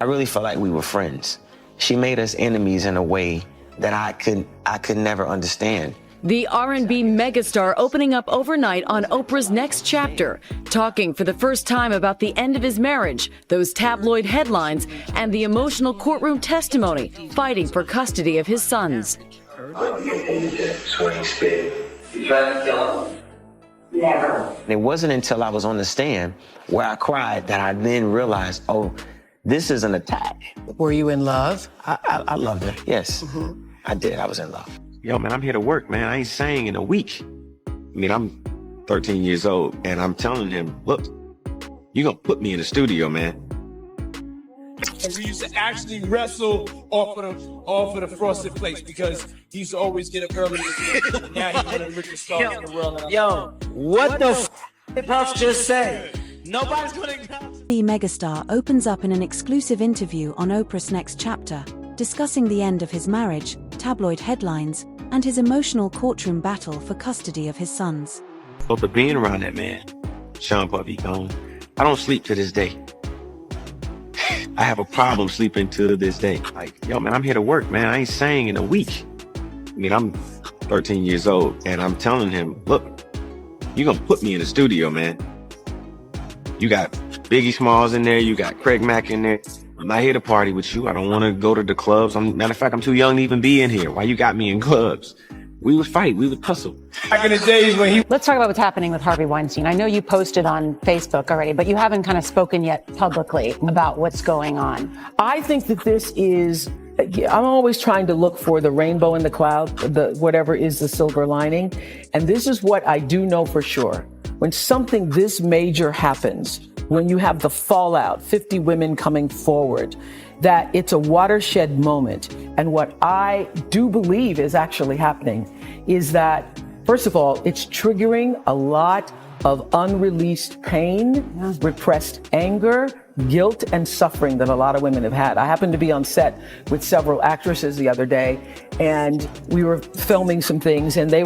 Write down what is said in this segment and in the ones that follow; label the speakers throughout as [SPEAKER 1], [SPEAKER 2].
[SPEAKER 1] I really felt like we were friends. She made us enemies in a way that I could never understand.
[SPEAKER 2] The R&B megastar opening up overnight on Oprah's Next Chapter, talking for the first time about the end of his marriage, those tabloid headlines, and the emotional courtroom testimony, fighting for custody of his sons.
[SPEAKER 1] Never. It wasn't until I was on the stand where I cried that I then realized, oh, this is an attack.
[SPEAKER 3] Were you in love?
[SPEAKER 1] I loved her, yes. I did, I was in love. Yo, man, I'm here to work, man. I ain't sang in a week. I mean, I'm 13 years old, and I'm telling him, look, you're gonna put me in the studio, man.
[SPEAKER 4] And we used to actually wrestle off of the frosted plates because he used to always get up early. Now he's one of the richest stars in the world.
[SPEAKER 3] Yo, what the f*** did Puff just say? Nobody's gonna acknowledge.
[SPEAKER 5] The megastar opens up in an exclusive interview on Oprah's Next Chapter, discussing the end of his marriage, tabloid headlines, and his emotional courtroom battle for custody of his sons.
[SPEAKER 1] But for being around that man, Sean Puffy Combs, I don't sleep to this day. I have a problem sleeping to this day. Like, yo, man, I'm here to work, man. I ain't sang in a week. I mean, I'm 13 years old, and I'm telling him, look, you're gonna put me in the studio, man. You got Biggie Smalls in there, you got Craig Mack in there. I'm not here to party with you. I don't want to go to the clubs. Matter of fact, I'm too young to even be in here. Why you got me in clubs? We would fight. We would tussle.
[SPEAKER 4] Back in the days when he...
[SPEAKER 6] Let's talk about what's happening with Harvey Weinstein. I know you posted on Facebook already, but you haven't kind of spoken yet publicly about what's going on.
[SPEAKER 3] I think that this is, I'm always trying to look for the rainbow in the cloud, whatever is the silver lining. And this is what I do know for sure. When something this major happens, when you have the fallout, 50 women coming forward, that it's a watershed moment. And what I do believe is actually happening is that, first of all, it's triggering a lot of unreleased pain, repressed anger, guilt, and suffering that a lot of women have had. I happened to be on set with several actresses the other day, and we were filming some things, and they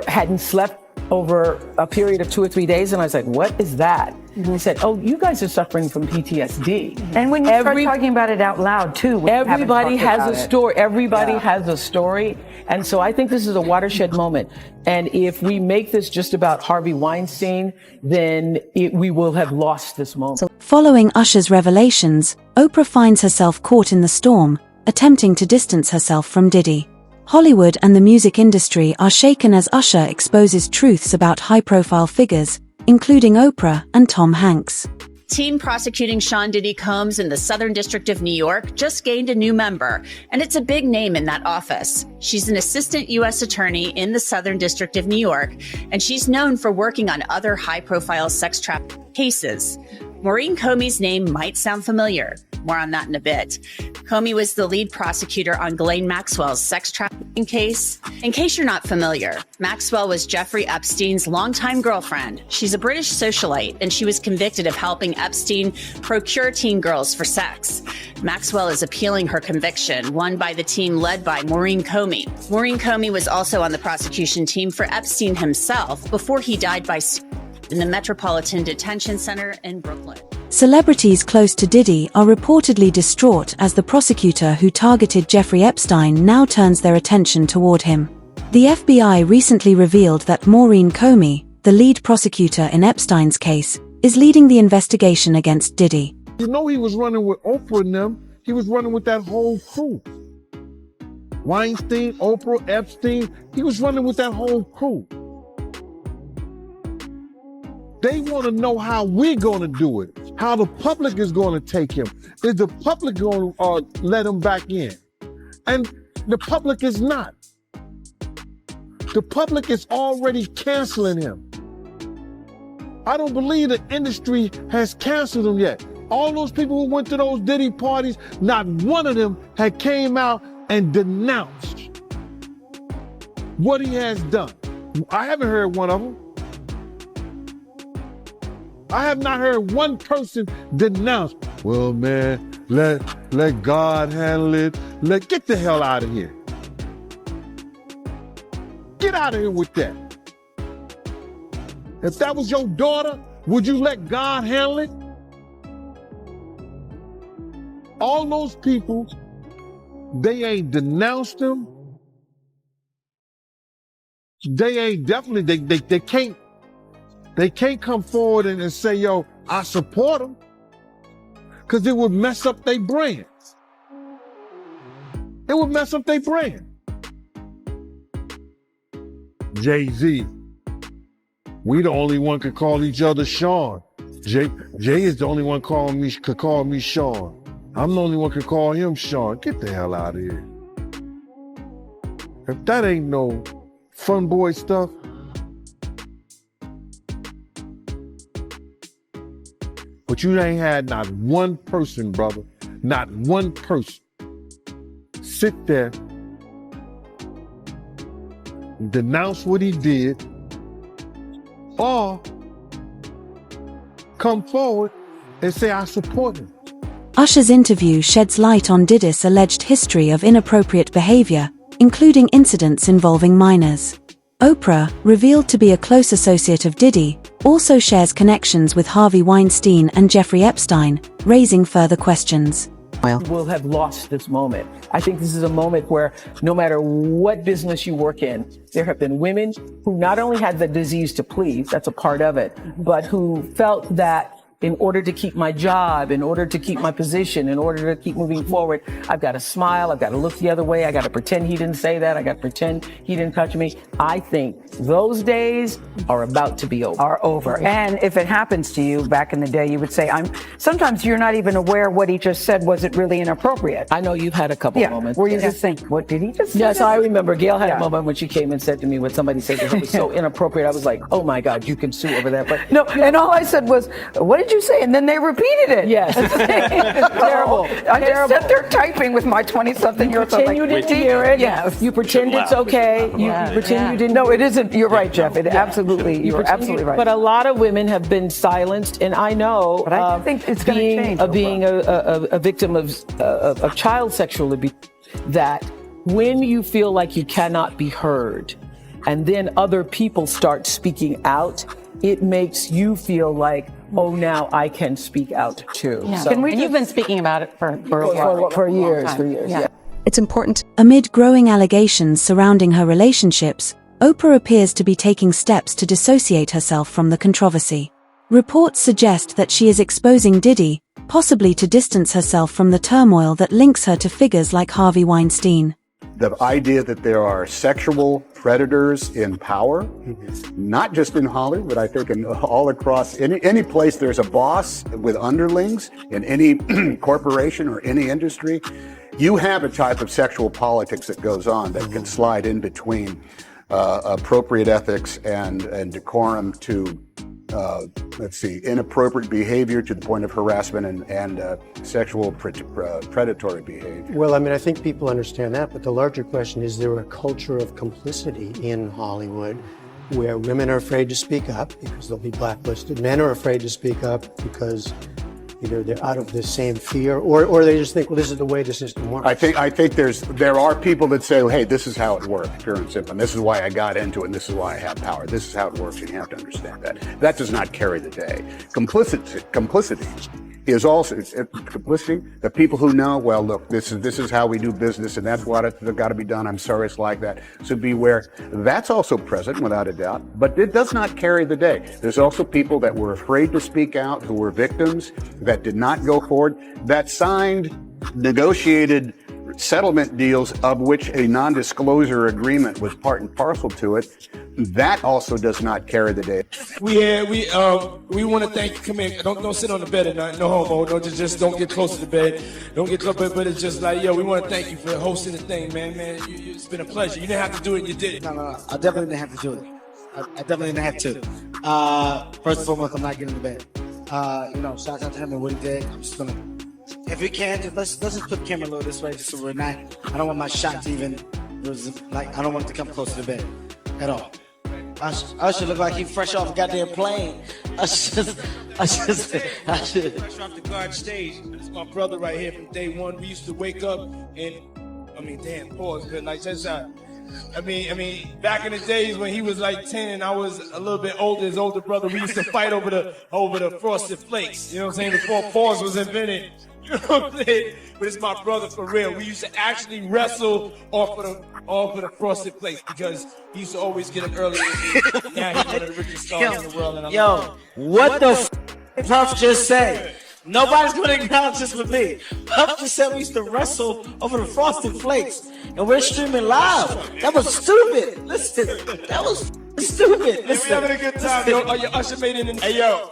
[SPEAKER 3] hadn't slept over a period of 2 or 3 days, and I was like, what is that? And they said, oh, you guys are suffering from PTSD.
[SPEAKER 6] And when you start talking about it out loud, too.
[SPEAKER 3] Everybody has a story. Everybody has a story. And so I think this is a watershed moment. And if we make this just about Harvey Weinstein, then we will have lost this moment.
[SPEAKER 5] Following Usher's revelations, Oprah finds herself caught in the storm, attempting to distance herself from Diddy. Hollywood and the music industry are shaken as Usher exposes truths about high-profile figures, including Oprah and Tom Hanks.
[SPEAKER 7] Team prosecuting Sean Diddy Combs in the Southern District of New York just gained a new member, and it's a big name in that office. She's an assistant U.S. attorney in the Southern District of New York, and she's known for working on other high-profile sex trafficking cases. Maureen Comey's name might sound familiar. More on that in a bit. Comey was the lead prosecutor on Ghislaine Maxwell's sex trafficking case. In case you're not familiar, Maxwell was Jeffrey Epstein's longtime girlfriend. She's a British socialite, and she was convicted of helping Epstein procure teen girls for sex. Maxwell is appealing her conviction, won by the team led by Maureen Comey. Maureen Comey was also on the prosecution team for Epstein himself before he died by in the Metropolitan Detention Center in Brooklyn.
[SPEAKER 5] Celebrities close to Diddy are reportedly distraught as the prosecutor who targeted Jeffrey Epstein now turns their attention toward him. The FBI recently revealed that Maureen Comey, the lead prosecutor in Epstein's case, is leading the investigation against Diddy.
[SPEAKER 8] You know he was running with Oprah and them. He was running with that whole crew. Weinstein, Oprah, Epstein. He was running with that whole crew. They want to know how we're going to do it, how the public is going to take him. Is the public going to let him back in? And the public is not. The public is already canceling him. I don't believe the industry has canceled him yet. All those people who went to those Diddy parties, not one of them had came out and denounced what he has done. I haven't heard one of them. I have not heard one person denounce, well, man, let God handle it. Get the hell out of here. Get out of here with that. If that was your daughter, would you let God handle it? all those people, they ain't denounced him. They ain't definitely, they can't come forward and say, yo, I support him. Because it would mess up their brand. It would mess up their brand. Jay-Z, we the only one could call each other Sean. Jay is the only one could call me Sean. I'm the only one could call him Sean. Get the hell out of here. If that ain't no fun boy stuff. But you ain't had not one person, brother, not one person sit there, denounce what he did, or come forward and say, I support him.
[SPEAKER 5] Usher's interview sheds light on Diddy's alleged history of inappropriate behavior, including incidents involving minors. Oprah, revealed to be a close associate of Diddy, also shares connections with Harvey Weinstein and Jeffrey Epstein, raising further questions.
[SPEAKER 3] We'll have lost this moment. I think this is a moment where no matter what business you work in, there have been women who not only had the disease to please, that's a part of it, but who felt that in order to keep my job, in order to keep my position, in order to keep moving forward, I've got to smile, I've got to look the other way, I got to pretend he didn't say that, I got to pretend he didn't touch me. I think those days are about to be over.
[SPEAKER 6] Are over. And if it happens to you back in the day, you would say, sometimes you're not even aware what he just said wasn't really inappropriate.
[SPEAKER 3] I know you've had a couple moments.
[SPEAKER 6] Where you just think, what did he just say?
[SPEAKER 3] Yes, I remember Gail had a moment when she came and said to me when somebody said that it was so inappropriate. I was like, oh my God, you can sue over that. But
[SPEAKER 6] no, and all I said was, what did you say? And then they repeated it.
[SPEAKER 3] Yes. It's terrible.
[SPEAKER 6] I just sat there typing with my 20-something-year-old.
[SPEAKER 3] You pretend you didn't hear it.
[SPEAKER 6] Yes.
[SPEAKER 3] You pretend it's okay. You pretend you didn't.
[SPEAKER 6] No, it isn't. You're right, Jeff. You're absolutely right.
[SPEAKER 3] But a lot of women have been silenced, and I know.
[SPEAKER 6] But I think it's going to change.
[SPEAKER 3] Being a victim of child sexual abuse, that when you feel like you cannot be heard, and then other people start speaking out, it makes you feel like, oh, now I can speak out too.
[SPEAKER 6] Yeah. So, and you've been speaking about it for
[SPEAKER 3] years. Yeah.
[SPEAKER 5] It's important. Amid growing allegations surrounding her relationships, Oprah appears to be taking steps to dissociate herself from the controversy. Reports suggest that she is exposing Diddy, possibly to distance herself from the turmoil that links her to figures like Harvey Weinstein.
[SPEAKER 9] The idea that there are sexual predators in power, not just in Hollywood, I think in all across any place there's a boss with underlings in any corporation or any industry, you have a type of sexual politics that goes on that can slide in between appropriate ethics and decorum to inappropriate behavior to the point of harassment and sexual predatory behavior.
[SPEAKER 10] Well, I mean, I think people understand that, but the larger question is there a culture of complicity in Hollywood where women are afraid to speak up because they'll be blacklisted, men are afraid to speak up because either they're out of the same fear or they just think, well, this is the way the system works.
[SPEAKER 9] I think there are people that say, hey, this is how it works, pure and simple, and this is why I got into it, and this is why I have power. This is how it works, and you have to understand that. That does not carry the day. Complicity is also complicity. The people who know, well, look, this is how we do business, and that's what it's got to be done. I'm sorry it's like that. So beware. That's also present, without a doubt, but it does not carry the day. There's also people that were afraid to speak out, who were victims, that did not go forward, that signed, negotiated settlement deals of which a non-disclosure agreement was part and parcel to it. That also does not carry the day.
[SPEAKER 4] We want to thank you. Come in. Don't sit on the bed at night. No homo. Don't just don't get close to the bed. Don't get close. But it's just like, yo, we want to thank you for hosting the thing, man. It's been a pleasure. You didn't have to do it. You did it.
[SPEAKER 11] No. I definitely didn't have to do it. I definitely didn't have to. First and foremost, I'm not getting to bed. Shout out to him and what he did. I'm just gonna, if we can, let's just put the camera a little this way, just so we're not. I don't want my shot to even. I don't want it to come close to the bed at all. Usher look like he fresh off a goddamn plane. Fresh off
[SPEAKER 4] the guard stage. It's my brother right here from day one. We used to wake up and, pause, but like just back in the days when he was like 10 and I was a little bit older, his older brother, we used to fight over the Frosted Flakes. You know what I'm saying? Before pause was invented, You know what I'm saying? But it's my brother for real. We used to actually wrestle off of the frosted plates because he used to always get up early. Now he's one of the richest stars in the world. And
[SPEAKER 11] What the f Puff just said? Nobody's going to acknowledge this with me. Puff just said we used to wrestle over the frosted flakes, and we're streaming live. That was stupid. Listen, that was stupid. Listen,
[SPEAKER 4] we're having a good time, yo. Oh, your Usher made it in. Hey, yo.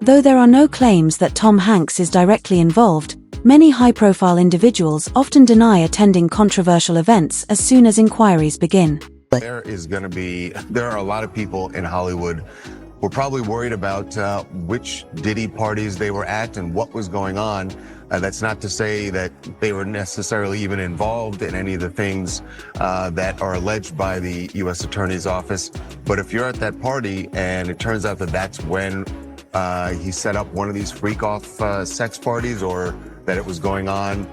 [SPEAKER 5] Though there are no claims that Tom Hanks is directly involved, many high-profile individuals often deny attending controversial events as soon as inquiries begin.
[SPEAKER 12] There are a lot of people in Hollywood who are probably worried about which Diddy parties they were at and what was going on. That's not to say that they were necessarily even involved in any of the things that are alleged by the U.S. Attorney's Office. But if you're at that party and it turns out that that's when he set up one of these freak-off sex parties, or that it was going on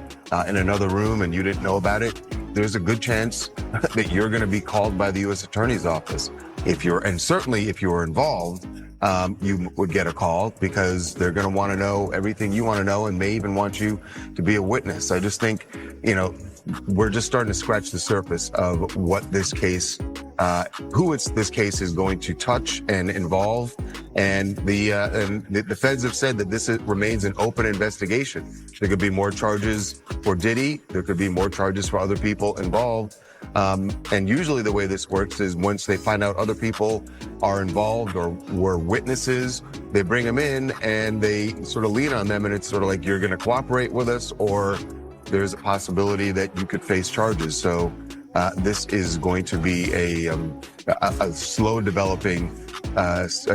[SPEAKER 12] in another room and you didn't know about it, there's a good chance that you're going to be called by the U.S. Attorney's Office. And certainly if you were involved, you would get a call because they're going to want to know everything you want to know and may even want you to be a witness. I just think, we're just starting to scratch the surface of what this case, this case is going to touch and involve. And the feds have said that this remains an open investigation. There could be more charges for Diddy. There could be more charges for other people involved. And usually the way this works is once they find out other people are involved or were witnesses, they bring them in and they sort of lean on them, and it's sort of like, you're going to cooperate with us, or there's a possibility that you could face charges. So this is going to be a slow developing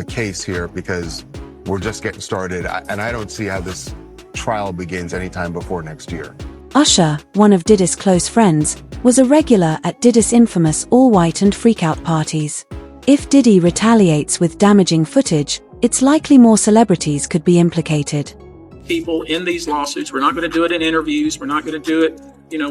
[SPEAKER 12] case here because we're just getting started, and I don't see how this trial begins anytime before next year.
[SPEAKER 5] Usher, one of Diddy's close friends, was a regular at Diddy's infamous all-white and freak-out parties. If Diddy retaliates with damaging footage, it's likely more celebrities could be implicated.
[SPEAKER 13] People in these lawsuits, we're not going to do it in interviews. We're not going to do it,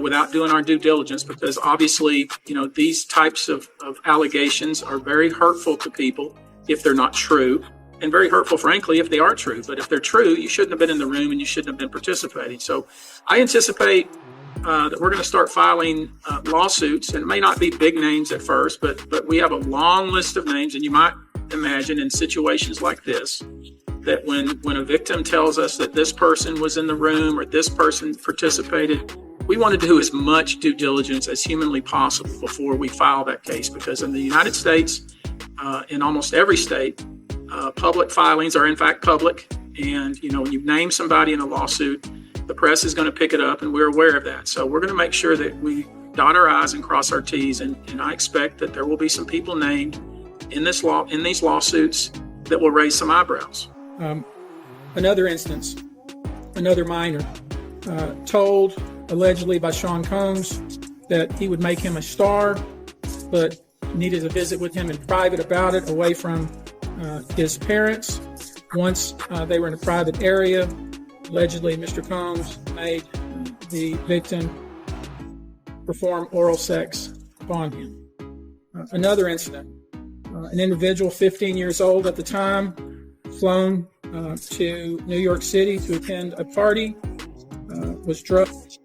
[SPEAKER 13] without doing our due diligence, because obviously, these types of allegations are very hurtful to people if they're not true, and very hurtful, frankly, if they are true. But if they're true, you shouldn't have been in the room and you shouldn't have been participating. So I anticipate that we're going to start filing lawsuits, and it may not be big names at first, but we have a long list of names. And you might imagine in situations like this, that when a victim tells us that this person was in the room or this person participated, we want to do as much due diligence as humanly possible before we file that case. Because in the United States, in almost every state, public filings are in fact public. And, when you name somebody in a lawsuit, the press is going to pick it up, and we're aware of that. So we're going to make sure that we dot our I's and cross our T's. And I expect that there will be some people named in these lawsuits that will raise some eyebrows.
[SPEAKER 14] Another instance, another minor, told allegedly by Sean Combs that he would make him a star, but needed a visit with him in private about it, away from his parents. Once they were in a private area, allegedly Mr. Combs made the victim perform oral sex upon him. Another incident, an individual 15 years old at the time, flown to New York City to attend a party, was drugged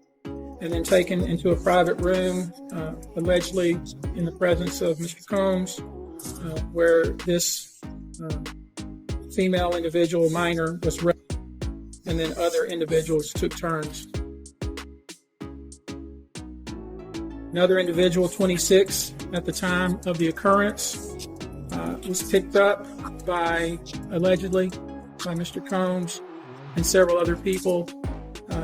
[SPEAKER 14] and then taken into a private room, allegedly in the presence of Mr. Combs, where this female individual, minor, was raped, and then other individuals took turns. Another individual, 26 at the time of the occurrence, was picked up allegedly by Mr. Combs and several other people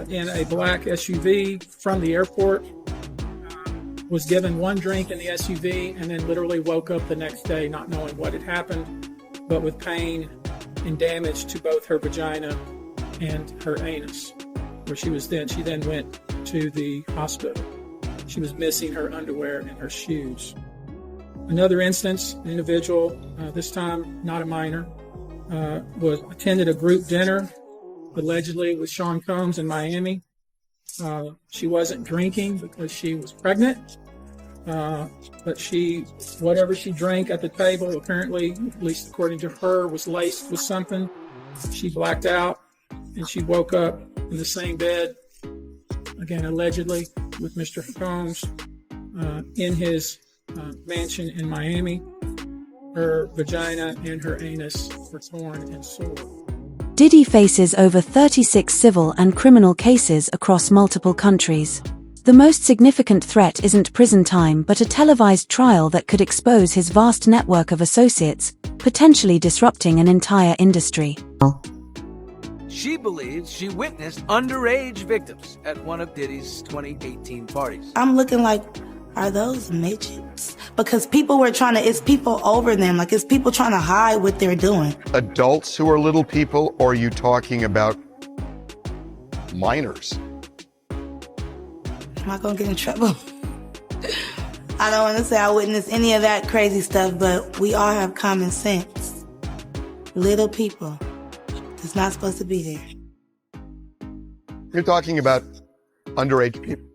[SPEAKER 14] in a black SUV from the airport, was given one drink in the SUV, and then literally woke up the next day not knowing what had happened, but with pain and damage to both her vagina and her anus, where she then went to the hospital. She was missing her underwear and her shoes. Another instance, an individual, this time not a minor, attended a group dinner, allegedly with Sean Combs in Miami. She wasn't drinking because she was pregnant, but whatever she drank at the table, apparently, at least according to her, was laced with something. She blacked out and she woke up in the same bed, again, allegedly, with Mr. Combs in his mansion in Miami. Her vagina and her anus were torn and sore.
[SPEAKER 5] Diddy faces over 36 civil and criminal cases across multiple countries. The most significant threat isn't prison time but a televised trial that could expose his vast network of associates, potentially disrupting an entire industry.
[SPEAKER 15] She believes she witnessed underage victims at one of Diddy's 2018 parties.
[SPEAKER 16] I'm looking like, are those midgets? Because people were trying to, it's people over them, like it's people trying to hide what they're doing.
[SPEAKER 17] Adults who are little people, or are you talking about minors?
[SPEAKER 16] Am I gonna get in trouble? I don't want to say I witnessed any of that crazy stuff, but we all have common sense. Little people. It's not supposed to be there.
[SPEAKER 17] You're talking about underage people.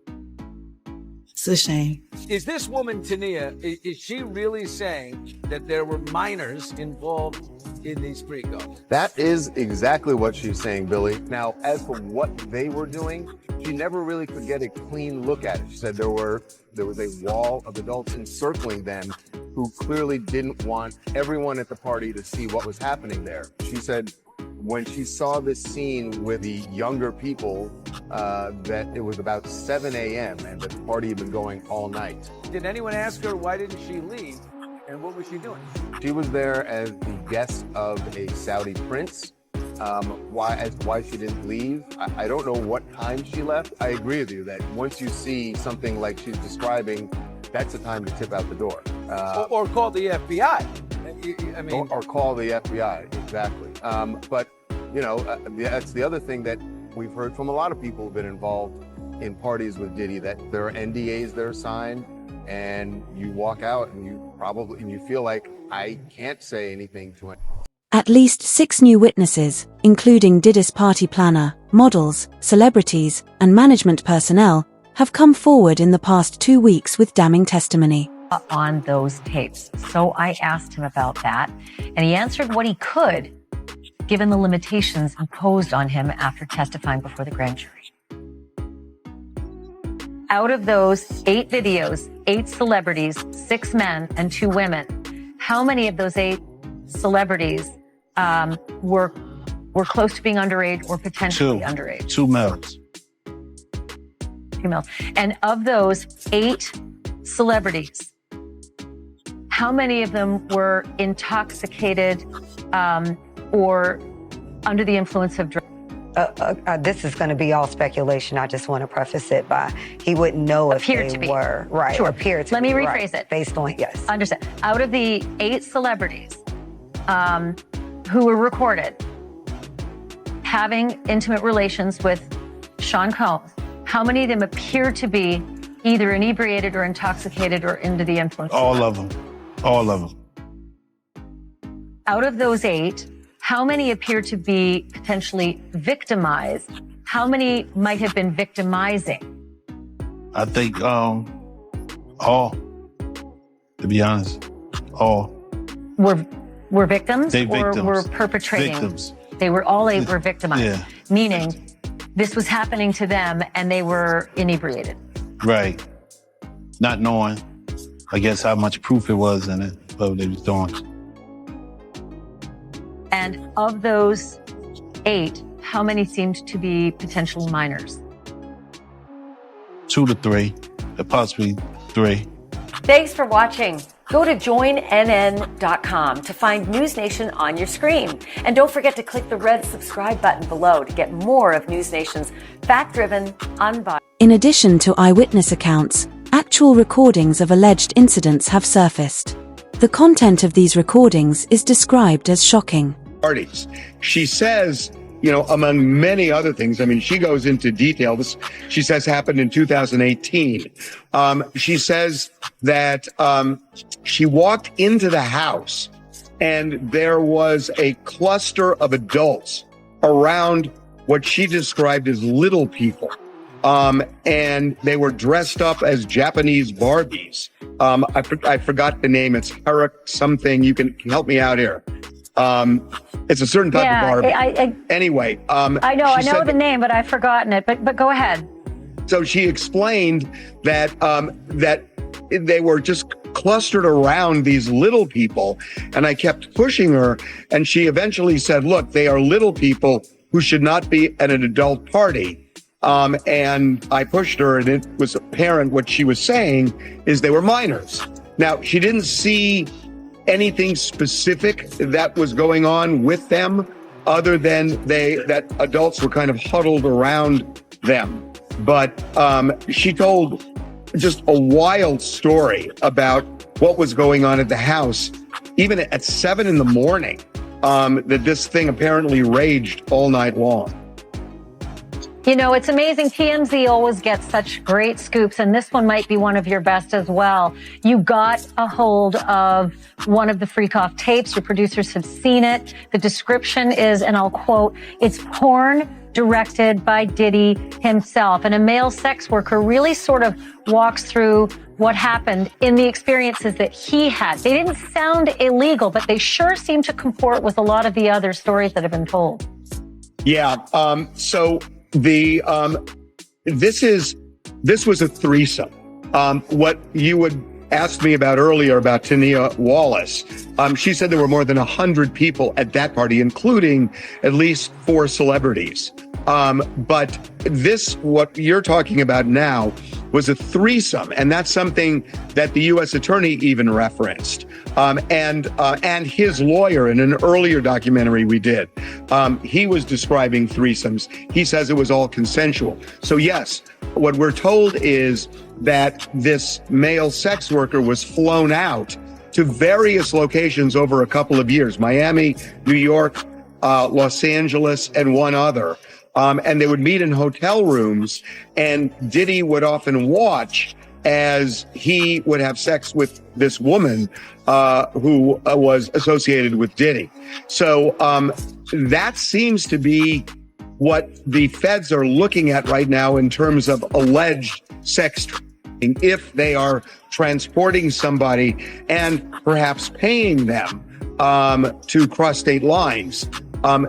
[SPEAKER 16] It's a shame.
[SPEAKER 15] Is this woman, Tania, is she really saying that there were minors involved in these freak offs?
[SPEAKER 12] That is exactly what she's saying, Billy. Now, as for what they were doing, she never really could get a clean look at it. She said there was a wall of adults encircling them who clearly didn't want everyone at the party to see what was happening there. She said when she saw this scene with the younger people, that it was about 7 a.m. and the party had been going all night.
[SPEAKER 15] Did anyone ask her why didn't she leave? And what was she doing?
[SPEAKER 12] She was there as the guest of a Saudi prince. Why she didn't leave, I don't know what time she left. I agree with you that once you see something like she's describing, that's the time to tip out the door.
[SPEAKER 15] Or call the FBI. I mean,
[SPEAKER 12] or call the FBI, exactly. But, you know, that's the other thing that we've heard from a lot of people who've been involved in parties with Diddy, that there are NDAs that are signed, and you walk out and you feel like, I can't say anything to anyone.
[SPEAKER 5] At least 6 new witnesses, including Diddy's party planner, models, celebrities, and management personnel, have come forward in the past 2 weeks with damning testimony.
[SPEAKER 18] On those tapes. So I asked him about that, and he answered what he could, given the limitations imposed on him after testifying before the grand jury. Out of those 8 videos, 8 celebrities, 6 men and 2 women, how many of those 8 celebrities were close to being underage or potentially underage?
[SPEAKER 19] 2 males.
[SPEAKER 18] 2 males. And of those 8 celebrities, how many of them were intoxicated or under the influence of drugs?
[SPEAKER 20] This is going to be all speculation. I just want to preface it by he wouldn't know if they were. Right.
[SPEAKER 18] Sure.
[SPEAKER 20] Appear to
[SPEAKER 18] Let me
[SPEAKER 20] be,
[SPEAKER 18] rephrase
[SPEAKER 20] right,
[SPEAKER 18] it.
[SPEAKER 20] Based on, yes.
[SPEAKER 18] Understand. Out of the 8 celebrities who were recorded having intimate relations with Sean Combs, how many of them appear to be either inebriated or intoxicated or under the influence?
[SPEAKER 19] All of them. All of them.
[SPEAKER 18] Out of those 8, how many appear to be potentially victimized? How many might have been victimizing?
[SPEAKER 19] I think all, to be honest, all.
[SPEAKER 18] Were victims
[SPEAKER 19] They
[SPEAKER 18] or
[SPEAKER 19] victims.
[SPEAKER 18] were perpetrating?
[SPEAKER 19] Victims.
[SPEAKER 18] They were all 8 were victimized.
[SPEAKER 19] Yeah.
[SPEAKER 18] Meaning this was happening to them and they were inebriated.
[SPEAKER 19] Right. Not knowing, I guess, how much proof it was in it, what they was doing.
[SPEAKER 18] And of those 8, how many seemed to be potential minors?
[SPEAKER 19] 2 to 3, possibly 3.
[SPEAKER 21] Thanks for watching. Go to joinnn.com to find News Nation on your screen. And don't forget to click the red subscribe button below to get more of News Nation's fact-driven, unbiased.
[SPEAKER 5] In addition to eyewitness accounts, actual recordings of alleged incidents have surfaced. The content of these recordings is described as shocking.
[SPEAKER 22] Parties. She says, you know, among many other things, I mean, she goes into detail. This, she says, happened in 2018. She says that she walked into the house and there was a cluster of adults around what she described as little people. And they were dressed up as Japanese Barbies. I forgot the name. It's Herrick something. You can help me out here. It's a certain type of Barbie. Anyway,
[SPEAKER 18] I know the name, but I've forgotten it. But go ahead.
[SPEAKER 22] So she explained that that they were just clustered around these little people, and I kept pushing her, and she eventually said, "Look, they are little people who should not be at an adult party." And I pushed her, and it was apparent what she was saying is they were minors. Now, she didn't see anything specific that was going on with them other than that adults were kind of huddled around them. But she told just a wild story about what was going on at the house, even at 7 a.m, that this thing apparently raged all night long.
[SPEAKER 18] You know, it's amazing. TMZ always gets such great scoops, and this one might be one of your best as well. You got a hold of one of the freak-off tapes. Your producers have seen it. The description is, and I'll quote, "It's porn directed by Diddy himself." And a male sex worker really sort of walks through what happened in the experiences that he had. They didn't sound illegal, but they sure seem to comport with a lot of the other stories that have been told.
[SPEAKER 22] Yeah. So this was a threesome. What you would ask me about earlier about Tania Wallace, she said there were more than 100 people at that party, including at least 4 celebrities. But what you're talking about now was a threesome, and that's something that the U.S. attorney even referenced. And his lawyer in an earlier documentary we did, he was describing threesomes. He says it was all consensual. So yes, what we're told is that this male sex worker was flown out to various locations over a couple of years, Miami, New York, Los Angeles, and one other. And they would meet in hotel rooms, and Diddy would often watch as he would have sex with this woman who was associated with Diddy. So that seems to be what the feds are looking at right now in terms of alleged sex trafficking. If they are transporting somebody and perhaps paying them to cross state lines,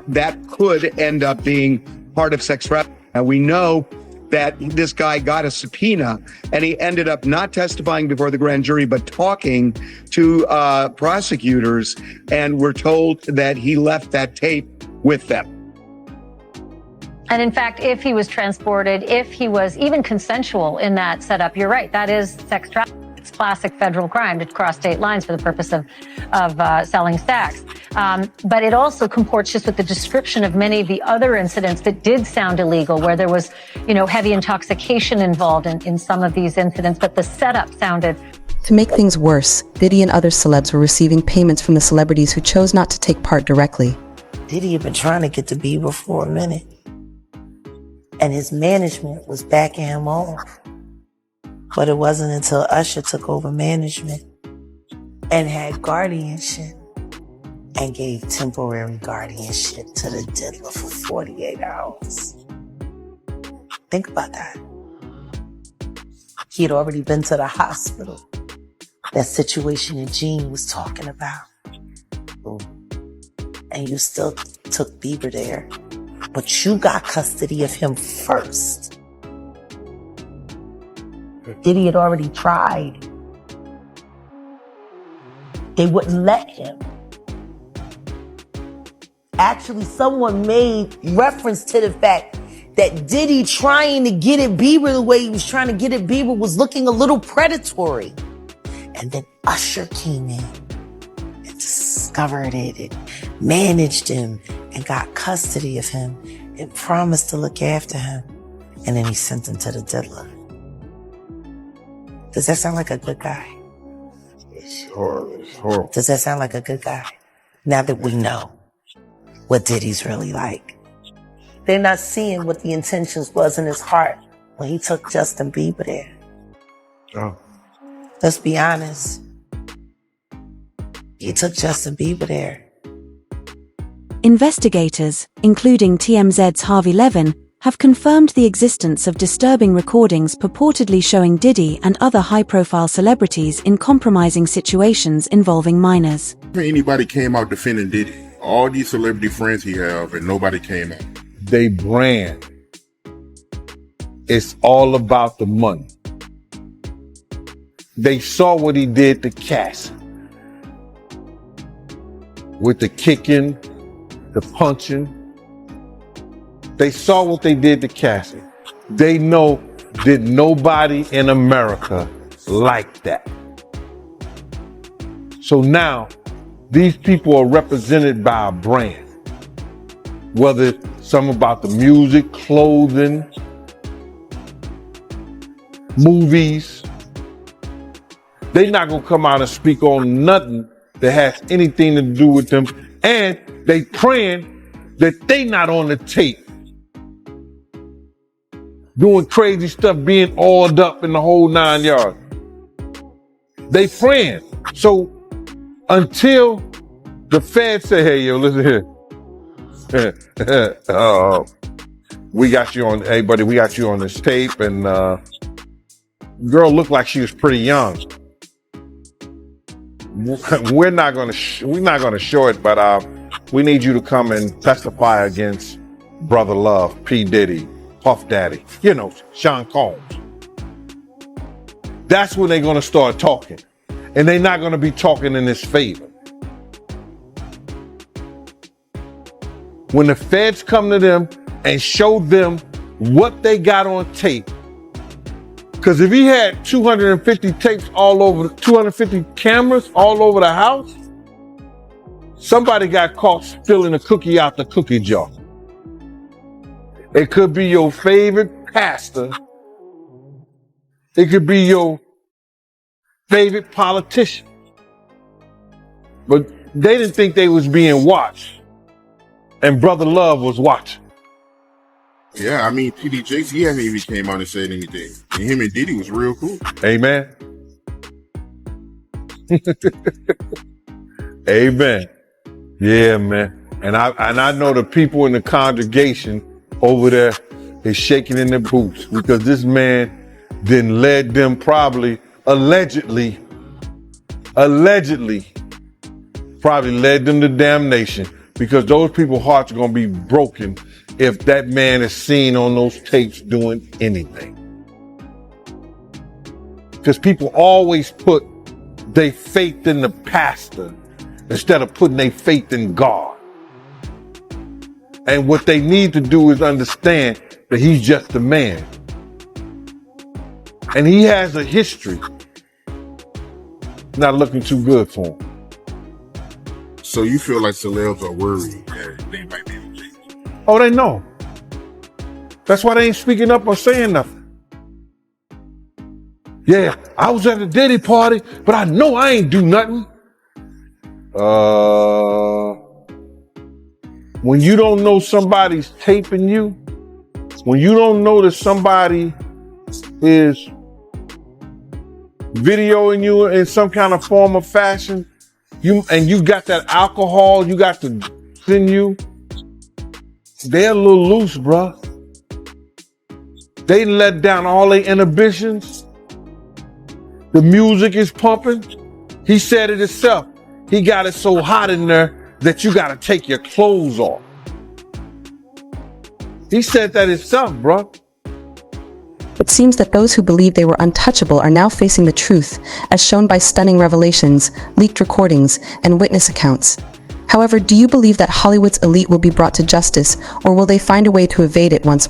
[SPEAKER 22] that could end up being part of sex trafficking. Now, we know that this guy got a subpoena, and he ended up not testifying before the grand jury, but talking to prosecutors, and we're told that he left that tape with them.
[SPEAKER 18] And in fact, if he was transported, if he was even consensual in that setup, you're right, that is sex trafficking. It's classic federal crime to cross state lines for the purpose of selling sex. But it also comports just with the description of many of the other incidents that did sound illegal, where there was, heavy intoxication involved in some of these incidents, but the setup sounded.
[SPEAKER 1] To make things worse, Diddy and other celebs were receiving payments from the celebrities who chose not to take part directly.
[SPEAKER 2] Diddy had been trying to get to Bieber for a minute, and his management was backing him off. But it wasn't until Usher took over management and had guardianship and gave temporary guardianship to the diddler for 48 hours. Think about that. He had already been to the hospital. That situation that Gene was talking about. And you still took Bieber there. But you got custody of him first. Diddy had already tried. They wouldn't let him. Actually, someone made reference to the fact that Diddy trying to get at Bieber the way he was trying to get at Bieber was looking a little predatory. And then Usher came in and discovered it and managed him and got custody of him and promised to look after him. And then he sent him to the diddler. Does that sound like a good guy?
[SPEAKER 8] It's horrible.
[SPEAKER 2] Does that sound like a good guy? Now that we know what Diddy's really like. They're not seeing what the intentions was in his heart when he took Justin Bieber there.
[SPEAKER 8] Oh.
[SPEAKER 2] Let's be honest. He took Justin Bieber there.
[SPEAKER 5] Investigators, including TMZ's Harvey Levin, have confirmed the existence of disturbing recordings purportedly showing Diddy and other high-profile celebrities in compromising situations involving minors.
[SPEAKER 8] Anybody came out defending Diddy?
[SPEAKER 6] all these celebrity friends he have, and nobody came out.
[SPEAKER 8] They brand. It's all about the money. They saw what he did to Cassie. With the kicking, the punching. They saw what they did to Cassie. They know that nobody in America liked that. So now, these people are represented by a brand. Whether it's something about the music, clothing, movies. They're not gonna come out and speak on nothing that has anything to do with them. And they praying that they not on the tape. Doing crazy stuff, being oiled up in the whole 9 yards. They praying. So until the feds say, hey, yo, listen here. We got you on, hey, buddy, we got you on this tape. And girl looked like she was pretty young. We're not gonna show it, but we need you to come and testify against Brother Love, P. Diddy, Puff Daddy, you know, Sean Combs. That's when they're gonna start talking. And they're not gonna be talking in his favor. When the feds come to them and show them what they got on tape, because if he had 250 tapes all over, 250 cameras all over the house, somebody got caught spilling a cookie out the cookie jar. It could be your favorite pastor. It could be your favorite politician. But they didn't think they was being watched. And Brother Love was watching.
[SPEAKER 6] Yeah, I mean, T.D. Jakes, he hasn't even came out and said anything. And him and Diddy was real cool.
[SPEAKER 8] Amen. Amen. Yeah, man. And I know the people in the congregation over there is shaking in their boots because this man then led them allegedly led them to damnation because those people's hearts are going to be broken if that man is seen on those tapes doing anything. Because people always put their faith in the pastor instead of putting their faith in God. And what they need to do is understand that he's just a man. And he has a history. Not looking too good for him.
[SPEAKER 6] So you feel like celebs are worried that they might be able to change?
[SPEAKER 8] Oh, they know. That's why they ain't speaking up or saying nothing. Yeah, I was at a Diddy party, but I know I ain't do nothing. When you don't know somebody's taping you, when you don't know that somebody is videoing you in some kind of form or fashion, you got that alcohol, you got to send you, they're a little loose, bruh. They let down all their inhibitions. The music is pumping. He said it himself. He got it so hot in there that you got to take your clothes off. He said that himself, bruh.
[SPEAKER 1] It seems that those who believed they were untouchable are now facing the truth, as shown by stunning revelations, leaked recordings, and witness accounts. However, do you believe that Hollywood's elite will be brought to justice, or will they find a way to evade it once more?